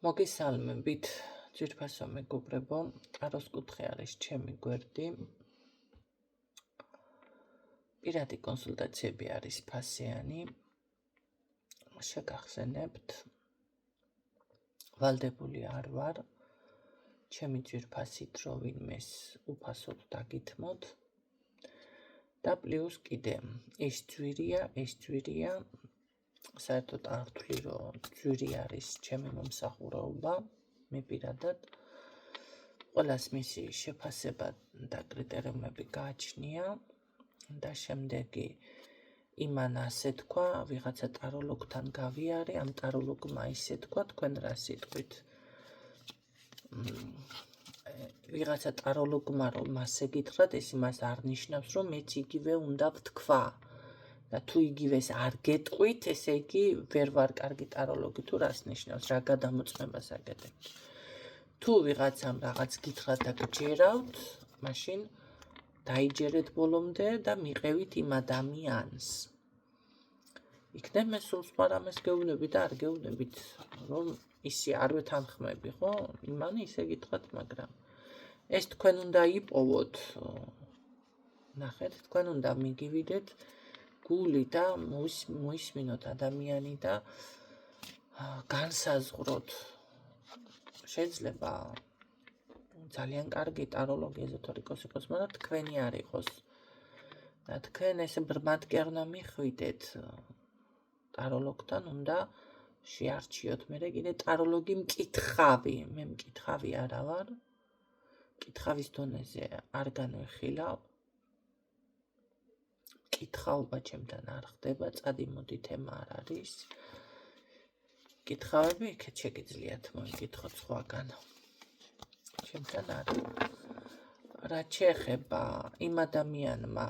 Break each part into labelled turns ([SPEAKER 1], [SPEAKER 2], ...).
[SPEAKER 1] მოგესალმებით, ძვირფასო მეგობრებო, აროსკუთხე არის ჩემი გვერდი. პირადი კონსულტაციები არის ფასიანი. შეგახსენებთ, ვალდებული არ ვარ, ჩემი ძვირფასით რო ვინმეს უფასოდ დაგითმოთ. და პლუს კიდე, ეს ძვირია, საერთოდ არ ვთვლი, რომ ძვირი არის ჩემი მომსახურება, მე პირადად ყველას მისი შეფასება და კრიტერიუმები გააჩნია და შემდეგი იმან ასე თქვა, ვიღაცა ტაროლოგთან გავიარე, ამ ტაროლოგმა ისე თქვა, თქვენ რა სიტყვით. ვიღაცა ტაროლოგმა რომ მასე გითხრათ, ეს იმას არ ნიშნავს, რომ მეც იგივე უნდა ვთქვა. და თუ იგივეს არ გეტყვით, ესე იგი ვერ ვარ კარგი ტაროლოგი, თუ რას ნიშნავს, რა გადამოწმებას აკეთებთ. თუ ვიღაცამ რაღაც გითხრათ და გჯერავთ, მაშინ დაიჯერეთ ბოლომდე და მიყევით იმ ადამიანს. იქნებ მე სულ სხვა რამეს გეუბნებით და არ გეუბნებით, რომ ისე არ ვეთანხმები, ხო? იმანი ისე გითხრათ, მაგრამ ეს თქვენ უნდა იპოვოთ. ნახეთ, თქვენ უნდა მიგივიდეთ გული და მოისმინოთ ადამიანი და განსაზღვროთ. შეიძლება ძალიან კარგი ტაროლოგი ეზოთერიკოსი იყოს, მაგრამ თქვენი არ იყოს. და თქვენ ესე ბრმად კი არ უნდა მიხვიდეთ ტაროლოგთან, უნდა შეარჩიოთ. მე კიდე ტაროლოგი მკითხავი, მე მკითხავი არა ვარ. მკითხავის დონეზე არ განვიხილავ. მკითხაობა ჩემთან არ ხდება, წადიმოდი თემა არ არის. მკითხავები იქეთ შეგიძლიათ მოიკითხოთ სხვაგან. ჩემთან არის. რა შეეხება იმ ადამიანმა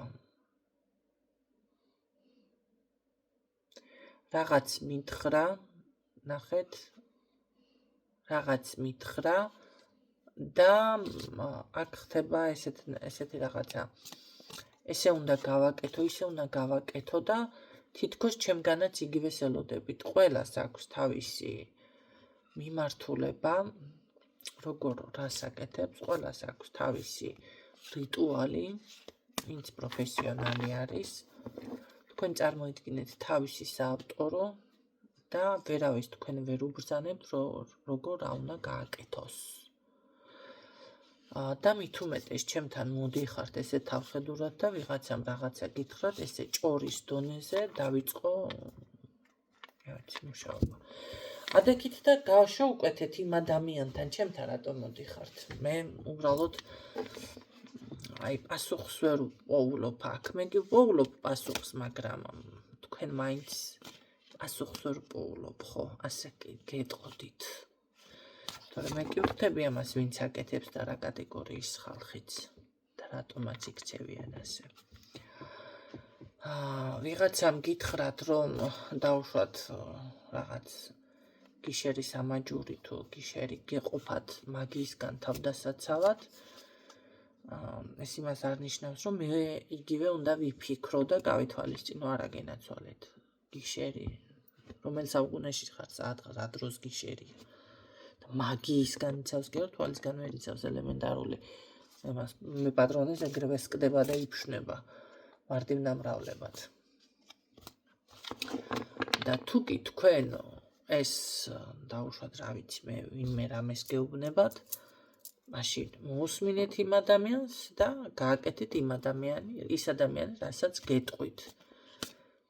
[SPEAKER 1] რაღაც მითხრა, ნახეთ, რაღაც მითხრა და აქ ხდება ესეთი რაღაცა. ესე უნდა გავაკეთო, ისე უნდა გავაკეთო და თითქოს ჩემგანაც იგივეს ელოდებით. ყველას აქვს თავისი მიმართულება, როგორ რას აკეთებს, ყველას აქვს თავისი რიტუალი, ვინც პროფესიონალი არის. თქვენ წარმოიდგინეთ თავისი საავტორო და ვერავის თქვენ ვერ უბრძანებთ, როგორ რა უნდა გააკეთოს. და მით უმეტეს ჩემთან მოდიხართ ესე თავხედურად და ვიღაცამ რაღაცა გითხრათ, ესე ჭორის დონეზე დავიწყო მუშაობა. ადექით და შევუკვეთეთ იმ ადამიანთან, ჩემთან რატომ მოდიხართ. მე უბრალოდ პასუხს ვერ ვპოულობ აქ. მე კი ვპოულობ პასუხს, მაგრამ თქვენ მაინც პასუხს ვერ ვპოულობ, ხო? ასე გეტყოდით. თორემ მე კი ვხვდები ამას, ვინც აკეთებს და რა კატეგორიის ხალხიც და რატომაც იქცევიან ასე. ვიღაცამ გითხრათ, რომ დავუშვათ რაღაც გიშერი სამაჯური თუ გიშერი გეყოფათ მაგიისგან თავდასაცავად. ეს იმას არ ნიშნავს, რომ მე იგივე უნდა ვიფიქრო და გავითვალისწინო, არა გენაცვალეთ. გიშერი, რომელ საუკუნეში ხართ, რა დროს გიშერია. მაგიისგან იცავს კი არ თვალისგან ვერ იცავს ელემენტარული. მე პატრონის ეგრევე სკდება და იფშნება მარტივნამრავლებად. და თუ კი თქვენ ეს დაუშვათ რა ვიცი მე ვინმე რამეს გეუბნებათ, მაშინ მოусმინეთ იმ ადამიანს და გააკეთეთ ის ადამიანი, რასაც გეტყვით.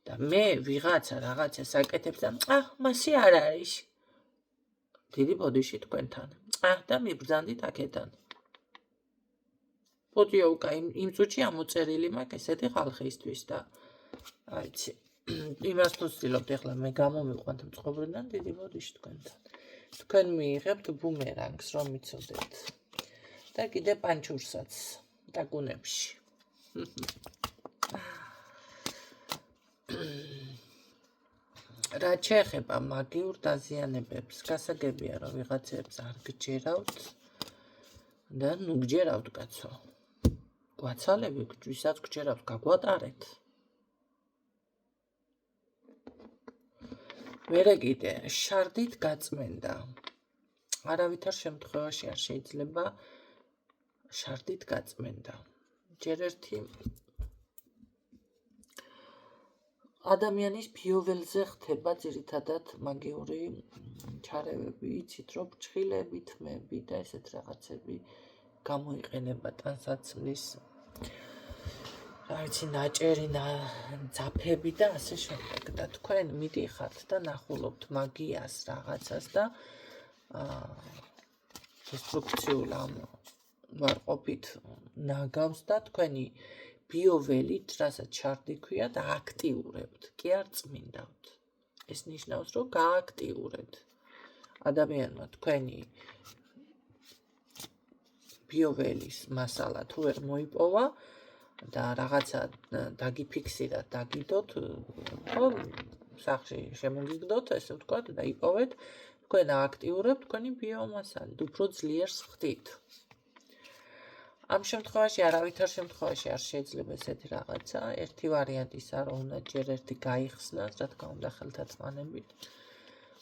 [SPEAKER 1] და მე ვიღაცა რაღაცას აკეთებს და მასე არ არის. დიდი ბოდიში თქვენთან. და მიბრძანდით აქედან. პოდიო უკა იმ წუთში ამოწერილი მაქვს ესეთი ხალხისთვის და აიცი. იმას თუ ვცდილობთ ეხლა მე გამომიყვანთ მწყობრიდან დიდი ბოდიში თქვენთან. თქვენ მიიღებთ ბუმერანგს რომ მიცოდეთ. და კიდე პანჩურსაც დაგუნებში. რა შეეხება მაგიურ დაზიანებებს, გასაგებია რომ ვიღაცებს არ გჯერავთ და ნუ გჯერავთ კაცო. გვაცალები, ვისაც გჯერავთ, გაგვატარეთ. მერე კიდე შარდით გაწმენდა. არავითარ შემთხვევაში არ შეიძლება შარდით გაწმენდა. ჯერ ერთი ადამიანის ბიოველზე ხდება ძირითადად მაგიური ჩარევები, იცით რომ ფრჩხილები, თმები და ესეთ რაღაცები გამოიყენება ტანსაცმლის ნაჭერი, ძაფები და ასე შემდეგ. და თქვენ მიდიხართ და ნახულობთ მაგიას რაღაცას და დესტრუქციულ ამ ვარყოფით ნაგავს და თქვენი ბიოველით, რასაც შარდი ქვიათ, აქტიურებთ, კი არ წმინდავთ. ეს ნიშნავს, რომ გააქტიურებთ. ადამიანმა თქვენი ბიოველის მასალა თუ ვერ მოიპოვა და რაღაცა დაგიფიქსირათ, დაგიდოთ, ხო, სახში შემოგიგდოთ, ესე ვთქვათ, და იპოვეთ, თქვენ ააქტიურებთ თქვენი ბიომასალით, უფრო ძლიერს ხდით. ამ შემთხვევაში არავითარ შემთხვევაში არ შეიძლება ესეთი რაღაცა. ერთი ვარიანტისა, რომ უნდა ჯერ ერთი გაიხსნას, რა თქმა უნდა, ხელთათმანებით.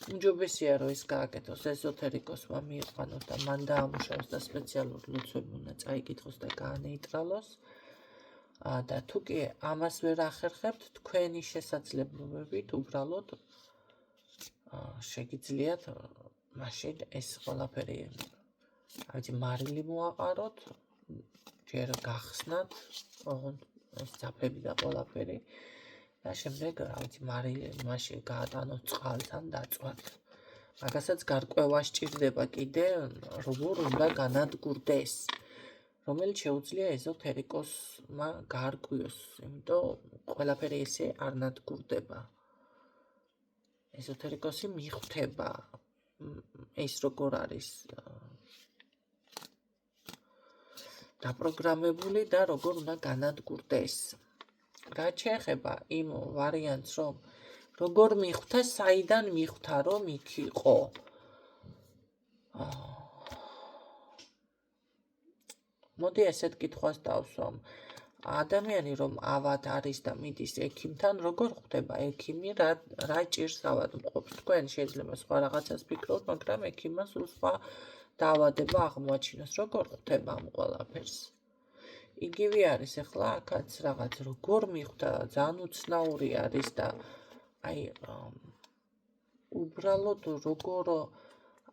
[SPEAKER 1] უმჯობესია, რომ ეს გააკეთოს ეზოთერიკოსმა მიიყვანოს და მან დაამუშავოს და სპეციალური ლოცვები უნდა წაიკითხოს და გაანეიტრალოს. და თუ კი ამას ვერ ახერხებთ, თქვენი შესაძლებლობებით უბრალოდ შეგიძლიათ მაშინ ეს ყველაფერი მარილი მოაყაროთ, ჯერ გახსნათ, ოღონდ ეს ძაფები და ყველაფერი და შემდეგ მარილი მაშინ გაატანოთ წყალს ან დაწვათ. მაგასაც გარკვევა სჭირდება კიდე, როგორ უნდა განადგურდეს, რომელიც შეუძლია ეზოთერიკოსმა გაარკვიოს, იმიტომ ყველაფერი ესე არ ნადგურდება. ეზოთერიკოსი მიხვდება ეს როგორ არის დაპროგრამებული და როგორ უნდა განადგურდეს. რაც შეეხება იმ ვარიანტს, რომ როგორ მიხვდა, საიდან მიხვდა, რომ იქ იყო. მოდი ესეთ კითხვას დავსვამ. ადამიანი რომ ავად არის და მიდის ექიმთან, როგორ ხვდება ექიმი, რა ჭირს ავადმყოფს? თქვენ შეიძლება სხვა რაღაცას ფიქრობთ, მაგრამ ექიმმა სულ სხვა დაავადება აღმოაჩინოს. როგორ ხვდება ამ ყველაფერს? იგივე არის ახლა აქაც რაღაც როგორ მიხვდა, ძალიან უცნაური არის და უბრალოდ როგორ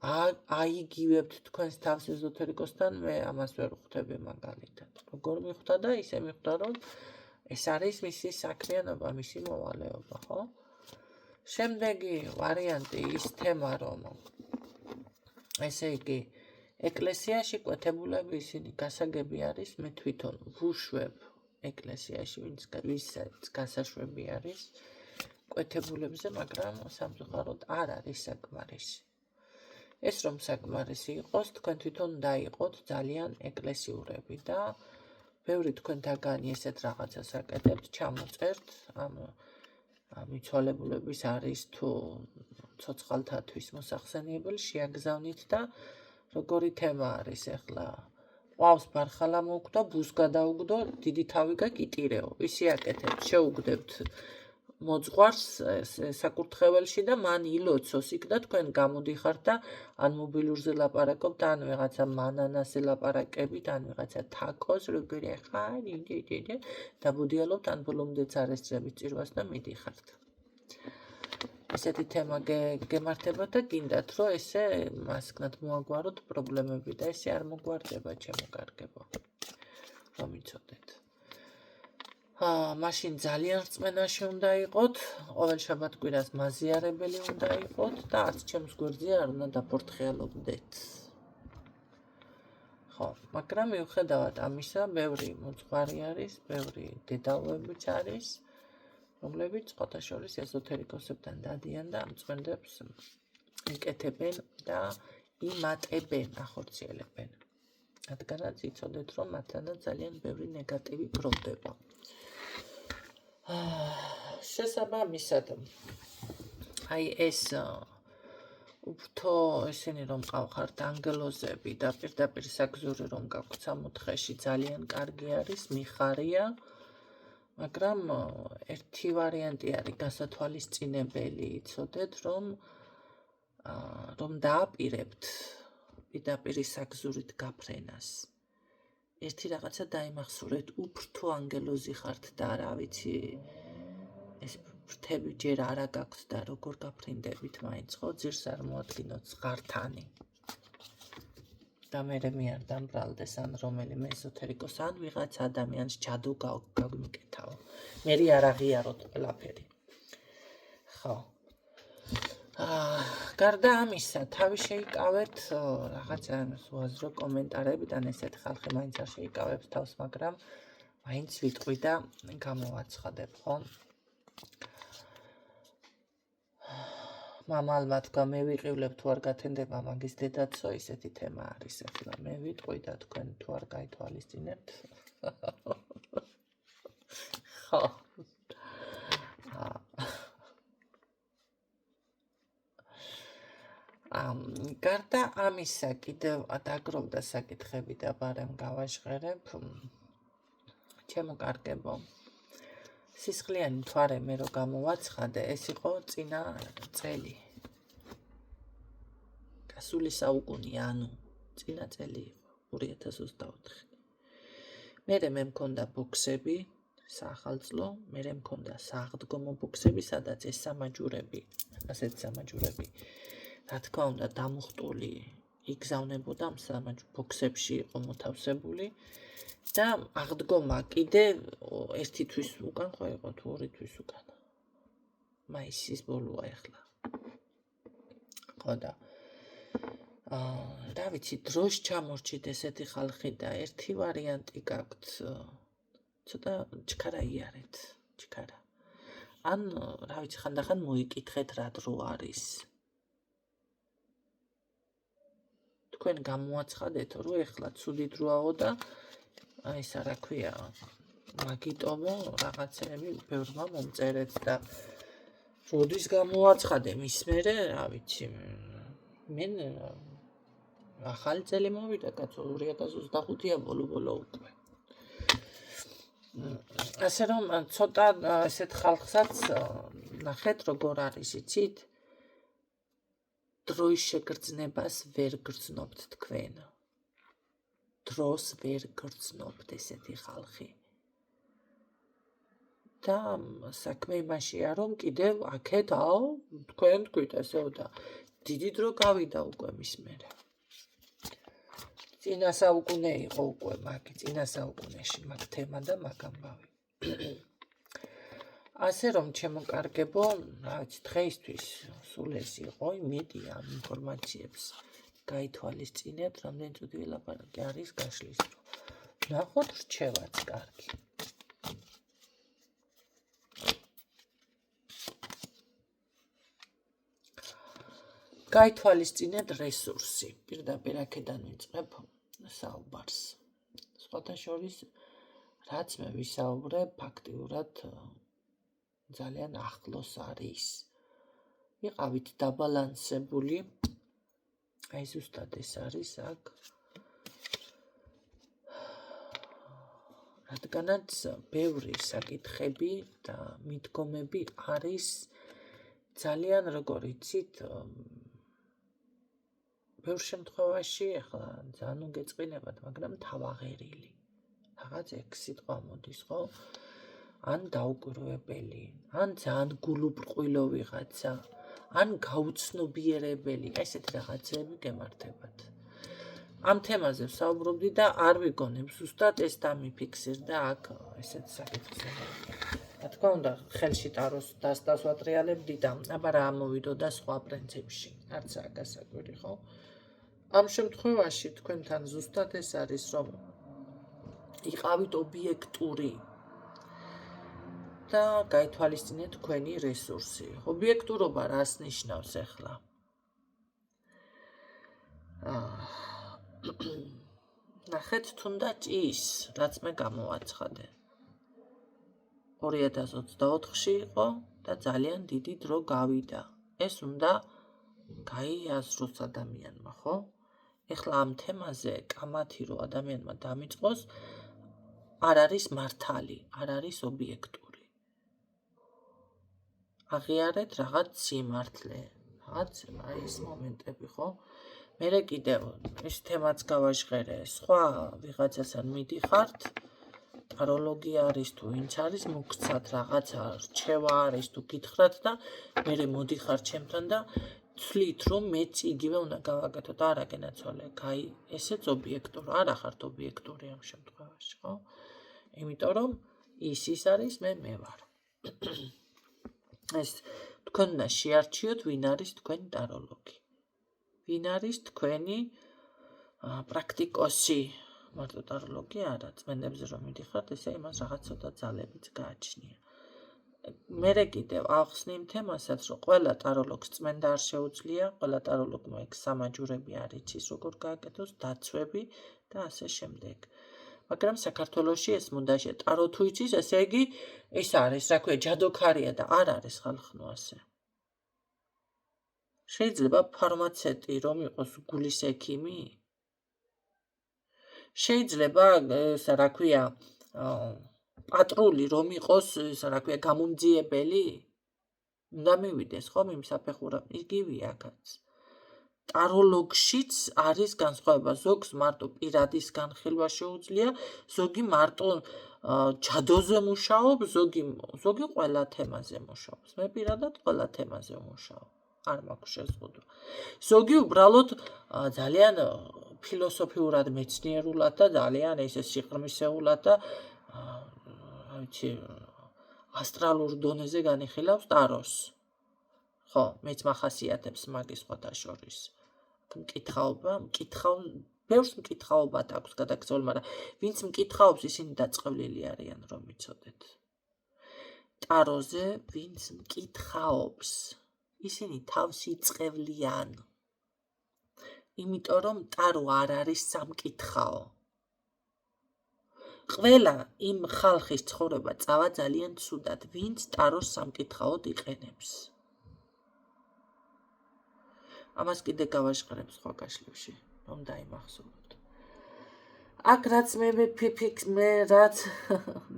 [SPEAKER 1] აიგივებთ თქვენს თავს ეზოთერიკოსთან, მე ამას ვერ ხვდები მაგალითად. როგორ მიხვდა და ისე მიხვდა, რომ ეს არის მისი საქმიანობა, მისი მოვალეობა, ხო? შემდეგი ვარიანტი ის თემა, რომ ესე იგი ეკლესიაში კვეთებულები ისინი გასაგები არის, მე თვითონ ვუშვებ ეკლესიაში, ვისაც გასაშვები არის კვეთებულებზე, მაგრამ სამწუხაროდ არ არის საკმარისი. ეს რომ საკმარისი იყოს, თქვენ თვითონ დაიყოთ ძალიან ეკლესიურები და ბევრი თქვენთაგანი ესეთ რაღაცას აკეთებთ, ჩამოწერთ ამ მიცვალებულების არის თუ ცოცხალთათვის მოსახსენიებელი, შეაგზავნით და როგორი თემა არის ახლა. ყავს ბარხალა მოუკვდა, ბუს გადაუგდო, დიდი თავი გაკიტირეო. ისე აკეთებთ, შეუგდებთ მოძღვარს საკურთხეველში და მან ილოცოს იქ და თქვენ გამოდიხართ და ან მობილურზე ლაპარაკობთ, ან ვიღაცა მანანასზე ლაპარაკებით, ან ვიღაცა თაკოს, როგორი ხარ, დაბუდიალობთ, ან ბოლომდეც არესწრებით წირვას და მიდიხართ. ესეთი თემა გემართებათ და გინდათ, რომ ესე მასკნად მოაგვაროთ პრობლემები და ესე არ მოგვარდება, ჩემო კარგებო. რომ იცოდეთ. მაშინ ძალიან რწმენაში უნდა იყოთ, ყოველ შაბათ-კვირას მაზიარებელი უნდა იყოთ და არც ჩემს გვერდზე არ უნდა დაფორთხეალობდეთ. ხო, მაგრამ მიუხედავად ამისა, ბევრი მოძღვარი არის, ბევრი დედალოებიც არის, რომლებიც სხვათა შორის ეზოთერიკოსებთან დადიან და ამ წმენდებს იკეთებენ და იმატებენ, ახორციელებენ. რადგანაც იცოდეთ, რომ მათთანაც ძალიან ბევრი ნეგატივი გროვდება. შესაბამისად, ეს უფრო ესენი რომ ყავხართ ანგელოზები და პირდაპირ საგზური რომ გაქვთ 64-ში ძალიან კარგი არის, მიხარია, მაგრამ ერთი ვარიანტი არის გასათვალისწინებელი, იცოდეთ, რომ დააპირებთ პირდაპირ საგზურით გაფრენას. ერთი რაღაცა დაიმახსოვრეთ, უფრთო ანგელოზი ხართ და რა ვიცი, ეს ფრთები ჯერ არა გაქვთ და როგორ გაფრინდებით მაინც, ხო, ძირს არ მოადგინოთ ზღართანი. და მე არ დამბრალდეს ან რომელიმე ეზოთერიკოს ან ვიღაც ადამიანს ჯადო გაგვიმკეთავ. მე არ აღიაროთ ყველაფერი. ხო. გარდა ამისა, თავი შეიკავეთ რაღაცა უაზრო კომენტარებიდან, ესეთი ხალხი მაინც არ შეიკავებს თავს, მაგრამ მაინც ვიტყვი და გამოვაცხადებ, ხო? მამალმა თქვა, მე ვიყივლებ თუ არ გათენდება მაგის დედაცო, ისეთი თემა არის ახლა. მე ვიტყვი და თქვენ თუ არ გაითვალისწინებთ. ხო. გარდა ამისა, კიდევ დაგროვდა საკითხები და ბარემ გავაჟღერებ. ჩემო კარგებო, სისხლიანი მთვარე მე რო გამოვაცხადე, ეს იყო წინა წელი. გასული საუკუნე, ანუ წინა წელი იყო 2024. მერე მე მქონდა ბოქსები საახალწლო, მერე მქონდა სააღდგომო ბოქსები, სადაც ეს სამაჯურები, ასეთ სამაჯურები, რა თქმა უნდა, დამუხტული იგზავნებოდა ბოქსებში იყო მოთავსებული და აღდგომა კიდე ერთი თვის უკან ხო იყო თუ 2 თვის უკან. მაისის ბოლოა ახლა. ხო და რა ვიცი, დროს ჩამორჩით ესეთი ხალხი და ერთი ვარიანტი გაქვთ, ცოტა ჩქარა იარეთ, ჩქარა. ან რა ვიცი, ხანდახან მოიკითხეთ რა დრო არის. თქვენ გამოაცხადეთო, რომ ეხლა ცუდი დროაო და აი ისა რა ქვია, მაგიტომო რაღაცები ბევრმა მომწერეთ და როდის გამოაცხადე მის მერე, რა ვიცი, მე ახალი წელი მოვიდა, კაცო, 2025-ია ბოლო უკვე. ასე რომ ცოტა ესეთ ხალხსაც ნახეთ როგორ არის, იცით? დროის შეგრძნებას ვერ გრძნობთ თქვენ. დროს ვერ გრძნობთ ესეთი ხალხი. და საქმე იმაშია, რომ კიდევ აქეთ, თქვენ თქვით ესეო და დიდი დრო გავიდა უკვე მის მერე. წინა საუკუნე იყო უკვე მაგ წინა საუკუნეში მაგ თემა და მაგ ამბავი. ასე რომ ჩემო კარგებო, რა ვიცი, დღეისთვის სულ ეს იყო, იმედი ამ ინფორმაციებს გაითვალისწინებთ, რამდენი წუთი ვილაპარაკე არის გაშლის დრო. ნახოთ რჩევაც კარგი. გაითვალისწინეთ რესურსი. პირდაპირ აქედან ვიწყებ საუბარს. სხვათა შორის, რაც მე ვისაუბრებ, ფაქტიურად ძალიან ახლოს არის. ვიყავით დაბალანსებული. აი ზუსტად ეს არის აქ. რადგანაც ბევრი საკითხები და მიდგომები არის ძალიან, როგორ იცით, ბევრ შემთხვევაში, ახლა ძალიან უგეწყინებათ, მაგრამ თავაღერილი. რაღაც ეგ სიტყვა მოდის, ხო? ან დაუკვირვებელი, ან ძალიან გულუბრყვილო ვიღაცა, ან გაუცნობიერებელი, ესეთ რაღაცები გემართებათ. ამ თემაზე ვსაუბრობდი და არ ვიგონებ ზუსტად ეს დამიფიქსირდა აქ ესეთ საკითხზე. რა თქმა უნდა, ხელში ტაროს დასდას ვატრიალებდი და აბა რა ამოვიდოდა სხვა პრინციპში. არცაა გასაკვირი, ხო? ამ შემთხვევაში თქვენთან ზუსტად ეს არის, რომ იყავით ობიექტური და გაითვალისწინეთ თქვენი რესურსი. ობიექტურობა რას ნიშნავს ახლა? ნახეთ თუნდაც ის, რაც მე გამოვაცხადე. 2024-ში იყო და ძალიან დიდი დრო გავიდა. ეს უნდა გაიაზროს ადამიანმა, ხო? ეხლა ამ თემაზე კამათი რო ადამიანმა დამიწყოს, არ არის მართალი, არ არის ობიექტური. აღიარეთ რაღაც სიმართლე, რაღაც ეს მომენტები, ხო? მერე კიდევ ეს თემაც გავაჟღერე. სხვა ვიღაცასთან მიდიხართ, ტაროლოგია არის თუ ვინც არის, მოგცათ რაღაცა რჩევა არის თუ გითხრათ და მერე მოდიხარ ჩემთან და თვლით რომ მეც იგივე უნდა გავაკეთოთ. არა გენაცვალე, კაი, ესეც ობიექტური, არა ხართ ობიექტური ამ შემთხვევაში, ხო? იმიტომ რომ ის არის, მე ვარ. ეს თქვენ უნდა შეარჩიოთ, ვინ არის თქვენი ტაროლოგი. ვინ არის თქვენი პრაქტიკოსი, მარტო ტაროლოგი არა, წმენდებზე რომ მიდიხართ, ესე იმას რაღაც ცოტა ძალებიც გააჩნია. მერე კიდევ ახსნი იმ თემასაც, რომ ყველა ტაროლოგს წმენდა არ შეუძლია, ყველა ტაროლოგმა ეგ სამაჯურები არ იცის, როგორ გააკეთოს, დაცვები და ასე შემდეგ. მაგრამ საქართველოში ეს მუნდაშია, ტარო თუ იცის, ესე იგი ეს არის, რა ქვია, ჯადოქარია და არ არის ხალხნო ასე. შეიძლება ფარმაცევტი რომ იყოს გულის ექიმი? შეიძლება, რა ქვია, პატრული რომ იყოს, რა ქვია, გამომძიებელი? უნდა მივიდეს ხომ იმ საფეხურად, იგივეა აქაც. ტაროლოგშიც არის განსხვავება, ზოგს მარტო პირადის განხილვა შეუძლია, ზოგი მარტო ჯადოზე მუშაობს, ზოგი ყველა თემაზე მუშაობს. მე პირადად ყველა თემაზე ვმუშაობ. არ მაქვს შეზღუდვა. ზოგი უბრალოდ ძალიან ფილოსოფიურად მეცნიერულად და ძალიან ესე სიღრმისეულად და ვიცი ასტრალურ დონეზე განიხილავს ტაროს. ხო, მეც მახასიათებს მაგის სხვათა შორის. ბევრს მკითხაობათ აქვს გადაგზავნილი, მაგრამ ვინც მკითხაობს, ისინი დაწყევლილი არიან, რომ იცოდეთ. ტაროზე ვინც მკითხაობს, ისინი თავს იწყევლიან. იმიტომ რომ ტარო არ არის სამკითხაო. ყველა იმ ხალხის ცხოვრება წავა ძალიან ცუდად, ვინც ტაროს სამკითხაოდ იყენებს. ამას კიდე გავაჟღერებ სხვა კაშლებში, რომ დაიმახსოვროთ. აქ რაც რაც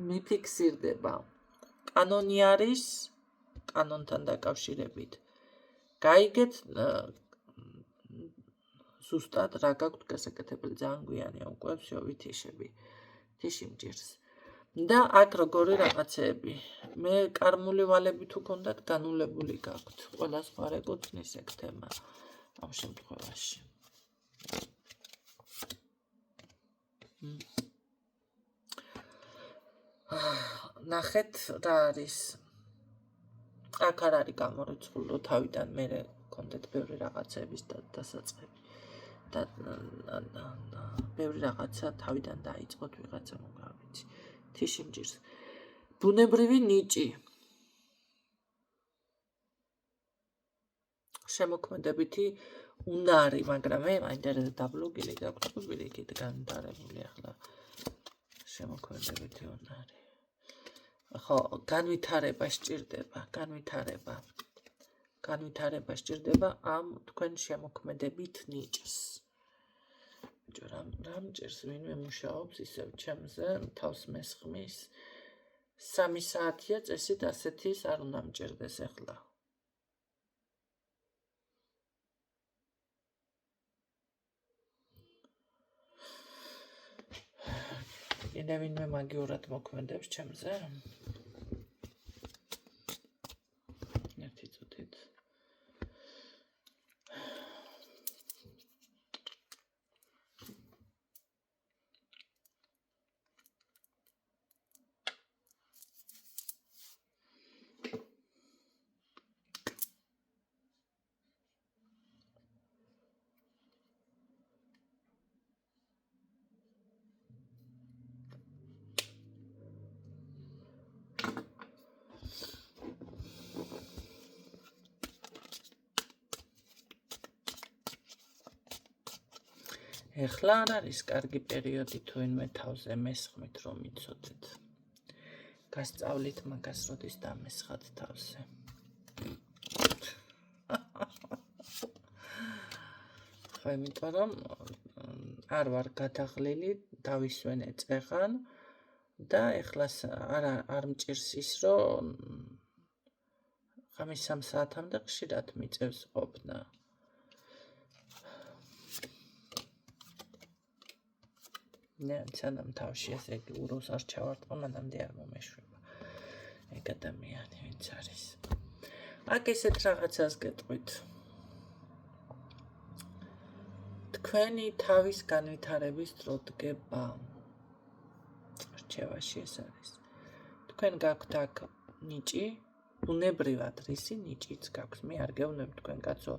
[SPEAKER 1] მიფიქსირდება, კანონი არის, კანონთან დაკავშირებით. გაიგეთ ზუსტად რა გაქვთ გასაკეთებელი, ძალიან გვიანია უკვე всё ვითიშები. თიში მჭირს. და აქ როგორი რაღაცეები. მე კარმული ვალები თუ გქონდათ, განულებული გაქვთ. ყველა სხვა არ ეკუთვნის ეგ თემა ამ შემთხვევაში. ნახეთ რა არის. აქ არ არის გამორიცხული, რომ თავიდან მე გქონდეთ ბევრი რაღაცების დასაწყები. და ბევრი რაღაცა თავიდან დაიწყოთ ვიღაცა მოგავიცი. თიში მჭირს. ბუნებრივი ნიჭი. შემოქმედებითი უნარი, მაგრამ მე მაინტერესებს დაბლოგილი გაგვწყვილი იქით განვითარებული ახლა შემოქმედებითი უნარი. ხო, განვითარება სჭირდება ამ თქვენ შემოქმედებით ნიჭს. რამ ჭირს ვინმე მუშაობს ისევ ჩემზე, თავს მესხმის. 3 საათია წესით ასეთის არ უნდა მჭირდეს ახლა. კიდე ვინმე მაგიურად მოქმედებს ჩემზე? ერთი წუთით. ეხლა არ არის კარგი პერიოდი თუ ვინმე თავზე მესხმით რომ იცოდეთ. გასწავლით მაგას როდის დამესხათ თავზე. ხო, იმიტომ რომ არ ვარ გადაღლილი, დავისვენე წეღან და ეხლა არ მჭირს ის რომ ხამის 3 საათამდე ხშირად მიწევს ყოფნა. სანამ თავში ესე იგი უროს არ ჩავარტყო, მანამდე არ მომეშვება ეგ ადამიანი ვინც არის. აქ ესეთ რაღაცას გეტყვით. თქვენი თავის განვითარების დრო დგება. რჩევაში ეს არის. თქვენ გაქვთ აქ ნიჭი, ბუნებრივად რისი ნიჭიც გაქვთ. მე არ გეუბნები თქვენ კაცო,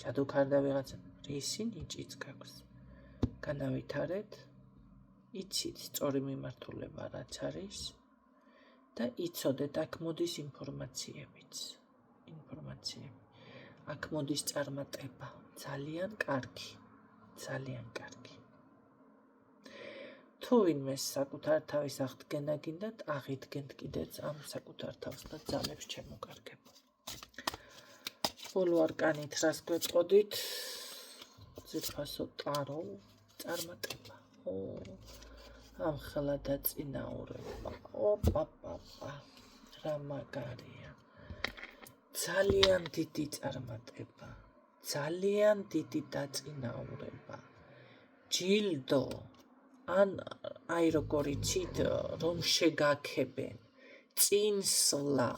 [SPEAKER 1] ჩადუქარდა ვიღაცა, რისი ნიჭიც გაქვთ. განავითარეთ, იცით სწორი მიმართულება რაც არის და იცოდეთ აქ მოდის ინფორმაციებიც. აქ მოდის წარმატება, ძალიან კარგი. ძალიან კარგი. თუ ვინმეს საკუთარ თავის აღდგენა გინდათ, აღიდგენთ კიდეც ამ საკუთარ თავს და ძალებს შემოკარგებო. ბოლო არკანით რას გვეწყოდით? ძირფასო ტარო, წარმატება. ამხელა დაწინაურება. ოპაპაპა. რა მაგარია. ძალიან დიდი წარმატება. ძალიან დიდი დაწინაურება. ჯილდო ან აი როგორ იცით რომ შეგაქებენ. წინსვლა,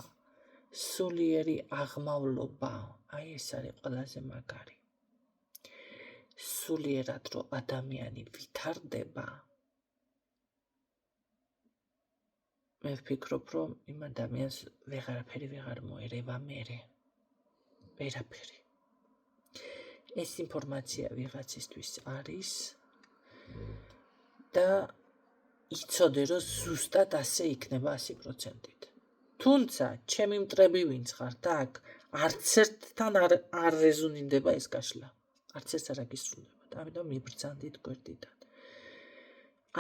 [SPEAKER 1] სულიერი აღმავლობა. აი ეს არის ყველაზე მაგარი. სულიერად რომ ადამიანი ვითარდება. მე ვფიქრობ რომ იმ ადამიანს ვეღარაფერი ვეღარ მოერევა მერე. ვერაფერი. ეს ინფორმაცია ვიღაცისთვის არის და იცოდე რომ ზუსტად ასე იქნება 100%-ით. თუმცა ჩემი მტრები ვინც ხართ აქ არც ერთთან არ რეზონირდება ეს გაშლა. არც ეს არ აგისრულებათ. ამიტომ მიბრძანდით გვერდიდან.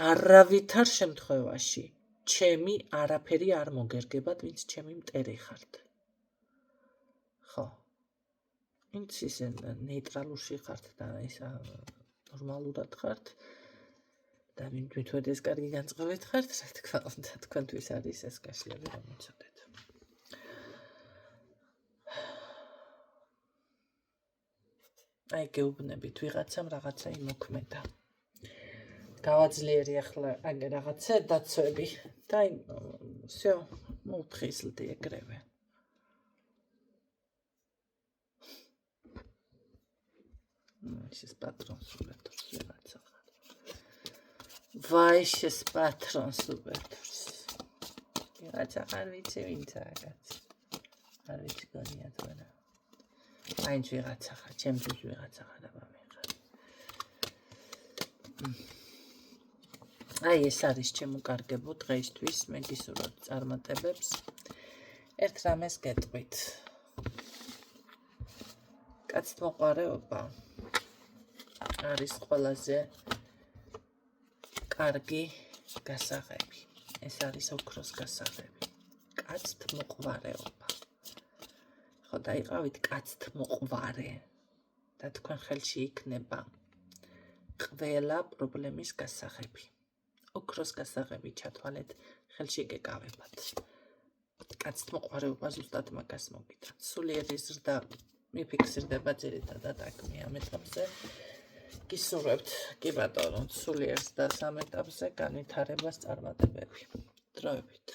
[SPEAKER 1] არავითარ შემთხვევაში ჩემი არაფერი არ მოგერგებათ, ვინც ჩემი მტერი ხართ. ხო. ვინც ისე ნეიტრალურში ხართ და ისა ნორმალურად ხართ და მითვედეს კარგი განწყობეთ ხართ, რა თქმა უნდა, თქვენთვის არის ეს გაშლები, რომ იცოდეთ. აი გეუბნებით ვიღაცამ რაღაცა იმოქმედა. გავაძლიერე ახლა აგ რაღაცა დაცვები და всё, მოვთხიზლდი ეგრევე. ეს პატრონს უბეთურს ვიღაცა ხარ. ვაი, ეს პატრონს უბეთურს. ვიღაცა ხარ ვიცი ვინცაა კაცი. არ ვიცი გონია თქვენა. მაინც ვიღაცა ხარ, ჩემთვის ვიღაცა ხარ აბა მე ხარ. აი ეს არის შემოკარგებო დღეისთვის, მე გისურვებთ წარმატებებს. ერთ რამეს გეტყვით. კაცთმოყვარეობა არის ყველაზე კარგი გასაღები. ეს არის ოქროს გასაღები. კაცთმოყვარეობა. ხო დაიყავით კაცთმოყვარე და თქვენ ხელში იქნება ყველა პრობლემის გასაღები. ოქროს გასაღები ჩათვალეთ, ხელში გეკავებათ. კაცთმოყვარეობა ზუსტად მაგას მოგიტან. სულიერი ზრდა მიფიქსირდება ძირითადად აქ მე ამ ეტაპზე. გისურვებთ, კი ბატონო, სულიერ ზრდას ამ ეტაპზე, განვითარებას, წარმატებები. დროებით.